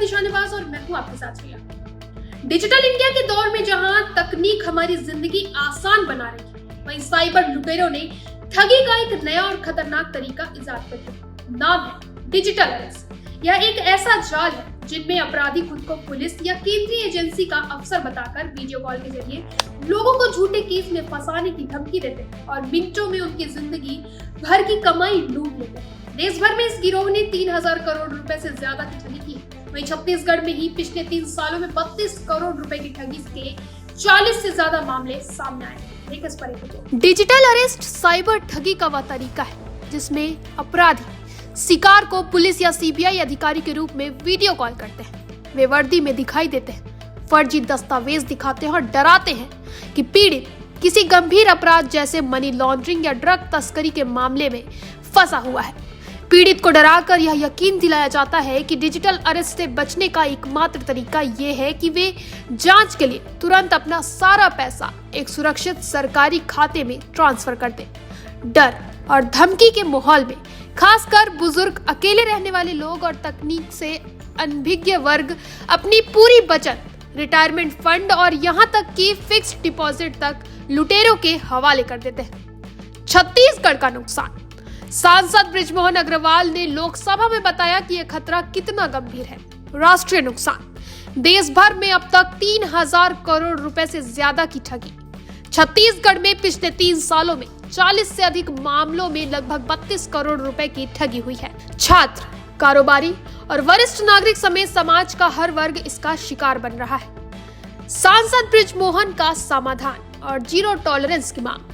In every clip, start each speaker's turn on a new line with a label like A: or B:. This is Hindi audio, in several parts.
A: निशानेबाज और मैं हूं आपके साथ रिया। डिजिटल इंडिया के दौर में जहां तकनीक हमारी जिंदगी आसान बना रही है, वहीं साइबर लुटेरों ने ठगी का एक नया और खतरनाक तरीका इजाद कर दिया। नाम है डिजिटल अरेस्ट। यह एक ऐसा जाल है जिनमें अपराधी खुद को पुलिस या केंद्रीय एजेंसी का अफसर बताकर वीडियो कॉल के जरिए लोगों को झूठे केस में फंसाने की धमकी देते हैं और मिनटों में उनकी जिंदगी भर की कमाई लूट लेते हैं। देश भर में इस गिरोह ने 3000 करोड़ रुपए से ज्यादा की ठगी की है। वहीं छत्तीसगढ़ में ही पिछले 3 सालों में 32 करोड़ रुपए की ठगी के 40 से ज्यादा मामले सामने आए। देख इस पर डिजिटल अरेस्ट साइबर ठगी का वह तरीका है जिसमें अपराधी शिकार को पुलिस या सीबीआई अधिकारी के रूप में वीडियो कॉल करते हैं। वे वर्दी में दिखाई देते हैं, फर्जी दस्तावेज दिखाते हैं और डराते हैं कि पीड़ित किसी गंभीर अपराध जैसे मनी लॉन्ड्रिंग या ड्रग तस्करी के मामले में फंसा हुआ है। पीड़ित को डराकर यह यकीन दिलाया जाता है कि डिजिटल अरेस्ट से बचने का एकमात्र तरीका ये है कि वे जांच के लिए तुरंत अपना सारा पैसा एक सुरक्षित सरकारी खाते में ट्रांसफर कर दें। डर और धमकी के माहौल में खासकर बुजुर्ग, अकेले रहने वाले लोग और तकनीक से अनभिज्ञ वर्ग अपनी पूरी बचत, रिटायरमेंट फंड और यहां तक कि फिक्स्ड डिपॉजिट तक लुटेरों के हवाले कर देते हैं। छत्तीसगढ़ का नुकसान। सांसद बृजमोहन अग्रवाल ने लोकसभा में बताया कि यह खतरा कितना गंभीर है। राष्ट्रीय नुकसान। देश भर में अब तक 3000 करोड़ रुपए से ज्यादा की ठगी। छत्तीसगढ़ में पिछले 3 सालों में 40 से अधिक मामलों में लगभग 32 करोड़ रुपए की ठगी हुई है। छात्र, कारोबारी और वरिष्ठ नागरिक समेत समाज का हर वर्ग इसका शिकार बन रहा है। सांसद बृजमोहन का समाधान और जीरो टॉलरेंस की मांग।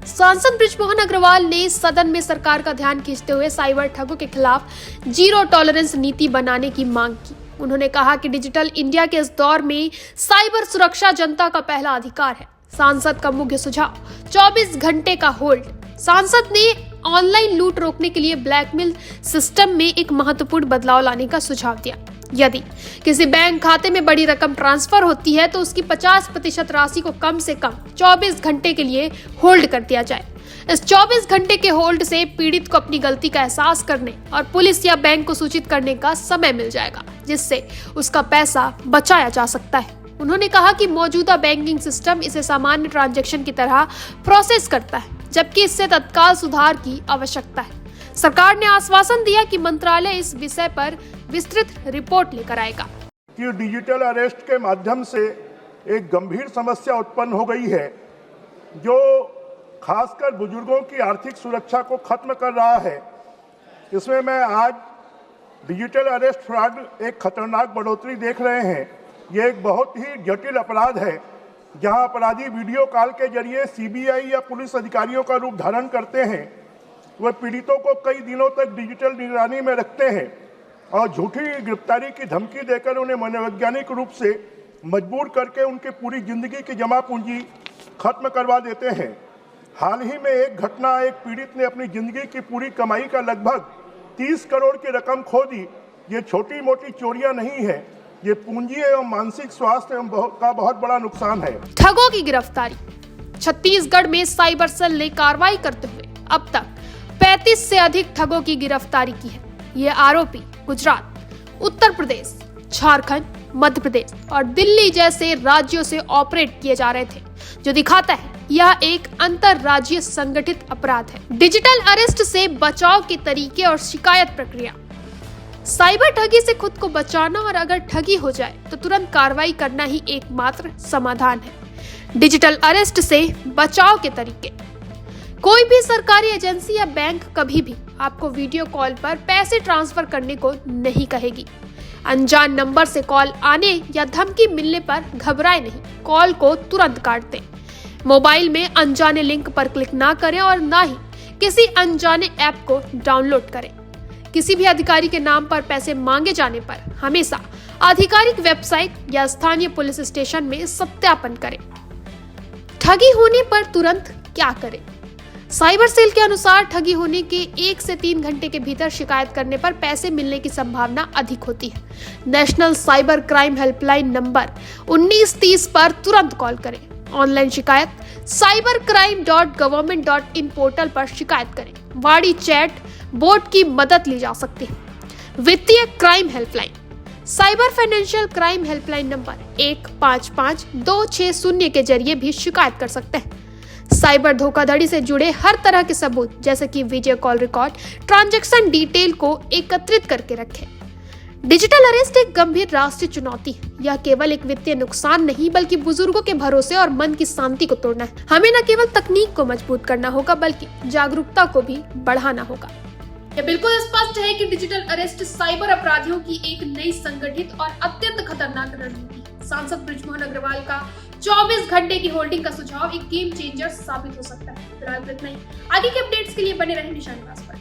A: सांसद बृजमोहन अग्रवाल ने सदन में सरकार का ध्यान खींचते हुए साइबर ठगों के खिलाफ जीरो टॉलरेंस नीति बनाने की मांग की। उन्होंने कहा कि डिजिटल इंडिया के इस दौर में साइबर सुरक्षा जनता का पहला अधिकार है। सांसद का मुख्य सुझाव 24 घंटे का होल्ड। सांसद ने ऑनलाइन लूट रोकने के लिए ब्लैकमेल सिस्टम में एक महत्वपूर्ण बदलाव लाने का सुझाव दिया। यदि किसी बैंक खाते में बड़ी रकम ट्रांसफर होती है तो उसकी 50% राशि को कम से कम 24 घंटे के लिए होल्ड कर दिया जाए। इस 24 घंटे के होल्ड से पीड़ित को अपनी गलती का एहसास करने और पुलिस या बैंक को सूचित करने का समय मिल जाएगा, जिससे उसका पैसा बचाया जा सकता है। उन्होंने कहा कि मौजूदा बैंकिंग सिस्टम इसे सामान्य ट्रांजैक्शन की तरह प्रोसेस करता है, जबकि इससे तत्काल सुधार की आवश्यकता है। सरकार ने आश्वासन दिया कि मंत्रालय इस विषय पर विस्तृत रिपोर्ट लेकर आएगा।
B: कि डिजिटल अरेस्ट के माध्यम से एक गंभीर समस्या उत्पन्न हो गई है जो खासकर बुजुर्गों की आर्थिक सुरक्षा को खत्म कर रहा है। इसमें मैं आज डिजिटल अरेस्ट फ्रॉड एक खतरनाक बढ़ोतरी देख रहे हैं। ये एक बहुत ही जटिल अपराध है जहां अपराधी वीडियो कॉल के जरिए सीबीआई या पुलिस अधिकारियों का रूप धारण करते हैं। वह पीड़ितों को कई दिनों तक डिजिटल निगरानी में रखते हैं और झूठी गिरफ्तारी की धमकी देकर उन्हें मनोवैज्ञानिक रूप से मजबूर करके उनकी पूरी जिंदगी की जमा पूंजी खत्म करवा देते हैं। हाल ही में एक घटना, एक पीड़ित ने अपनी जिंदगी की पूरी कमाई का लगभग 30 करोड़ की रकम खो दी। ये छोटी मोटी चोरियां नहीं है, ये पूंजी एवं मानसिक स्वास्थ्य का बहुत बड़ा नुकसान है।
A: ठगों की गिरफ्तारी। छत्तीसगढ़ में साइबर सेल ने कार्रवाई करते हुए अब तक 35 से अधिक ठगों की गिरफ्तारी की है। ये आरोपी गुजरात, उत्तर प्रदेश, झारखंड, मध्य प्रदेश और दिल्ली जैसे राज्यों से ऑपरेट किए जा रहे थे, जो दिखाता है यह एक अंतरराज्यीय संगठित अपराध है। डिजिटल अरेस्ट से बचाव के तरीके और शिकायत प्रक्रिया। साइबर ठगी से खुद को बचाना और अगर ठगी हो जाए तो तुरंत कार्रवाई करना ही एकमात्र समाधान है। डिजिटल अरेस्ट से बचाव के तरीके। कोई भी सरकारी एजेंसी या बैंक कभी भी आपको वीडियो कॉल पर पैसे ट्रांसफर करने को नहीं कहेगी। अनजान नंबर से कॉल आने या धमकी मिलने पर घबराए नहीं, कॉल को तुरंत काट दें। मोबाइल में अनजाने लिंक पर क्लिक ना करें और ना ही किसी अनजाने ऐप को डाउनलोड करें। किसी भी अधिकारी के नाम पर पैसे मांगे जाने पर हमेशा आधिकारिक वेबसाइट या स्थानीय पुलिस स्टेशन में सत्यापन करें। ठगी होने पर तुरंत क्या करें? साइबर सेल के अनुसार ठगी होने के 1 से 3 घंटे के भीतर शिकायत करने पर पैसे मिलने की संभावना अधिक होती है। National cyber crime helpline number 1930 पर तुरंत कॉल करें। ऑनलाइन शिकायत cybercrime.government.in पोर्टल पर शिकायत करें। वाड़ी चैट बोर्ड की मदद ली जा सकती है। वित्तीय crime helpline cyber financial crime helpline number 155260 के जरिए भी शिकायत कर सकते हैं। साइबर धोखाधड़ी से जुड़े हर तरह के सबूत जैसे कि video call record, transaction detail को एकत्रित करके रखें। डिजिटल अरेस्ट एक गंभीर राष्ट्रीय चुनौती है। यह केवल एक वित्तीय नुकसान नहीं बल्कि बुजुर्गों के भरोसे और मन की शांति को तोड़ना है। हमें न केवल तकनीक को मजबूत करना होगा बल्कि जागरूकता को भी बढ़ाना होगा। यह बिल्कुल स्पष्ट है कि डिजिटल अरेस्ट साइबर अपराधियों की एक नई संगठित और अत्यंत खतरनाक रणनीति है। सांसद बृजमोहन अग्रवाल का 24 घंटे की होल्डिंग का सुझाव एक गेम चेंजर साबित हो सकता है। फिलहाल इतना ही। आगे के अपडेट्स के लिए बने रहें निशानबाज पर।